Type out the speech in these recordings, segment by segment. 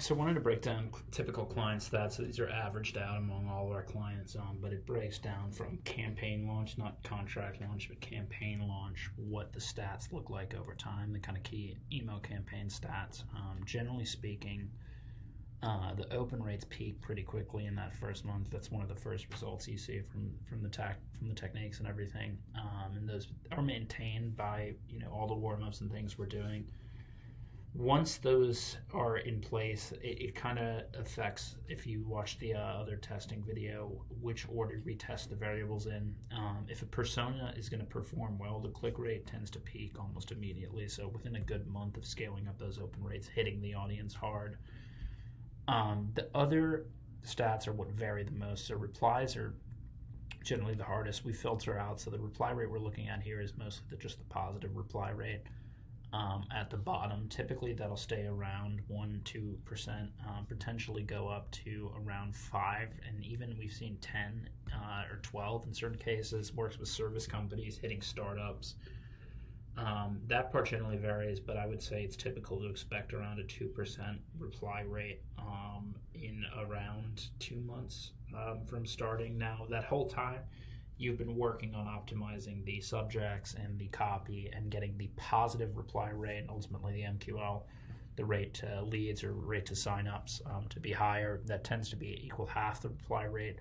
So I wanted to break down typical client stats. So these are averaged out among all of our clients, but it breaks down from campaign launch, not contract launch, but campaign launch, what the stats look like over time, the kind of key email campaign stats. Generally speaking, the open rates peak pretty quickly in that first month. That's one of the first results you see from the techniques and everything, and those are maintained by all the warm ups and things we're doing. Once those are in place, it kind of affects, if you watch the other testing video, which order we test the variables in. If a persona is going to perform well, the click rate tends to peak almost immediately. So within a good month of scaling up those open rates, hitting the audience hard. The other stats are what vary the most. So replies are generally the hardest. We filter out. So the reply rate we're looking at here is mostly just the positive reply rate. At the bottom, typically that'll stay around 1-2%, potentially go up to around 5, and even we've seen 10 or 12 in certain cases. Works with service companies, hitting startups. That part generally varies, but I would say it's typical to expect around a 2% reply rate in around 2 months from starting. Now, that whole time, you've been working on optimizing the subjects and the copy and getting the positive reply rate and ultimately the MQL, the rate to leads or rate to signups, to be higher. That tends to be equal half the reply rate.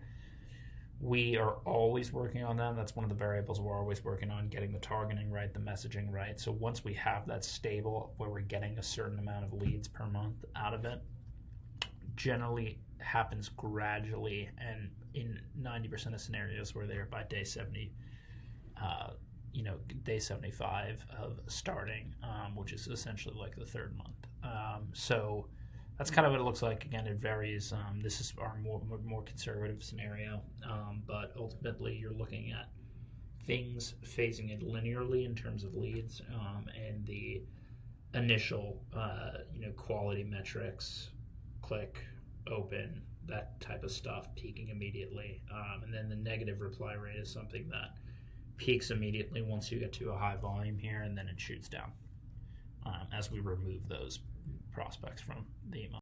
We are always working on them. That's one of the variables we're always working on, getting the targeting right, the messaging right. So once we have that stable where we're getting a certain amount of leads per month out of it, generally happens gradually, and in 90% of scenarios we're there by day 70, day 75 of starting, which is essentially like the third month. So that's kind of what it looks like. Again, it varies. This is our more conservative scenario, but ultimately you're looking at things phasing it linearly in terms of leads, and the initial quality metrics, click, open, that type of stuff peaking immediately, and then the negative reply rate is something that peaks immediately once you get to a high volume here, and then it shoots down as we remove those prospects from the email.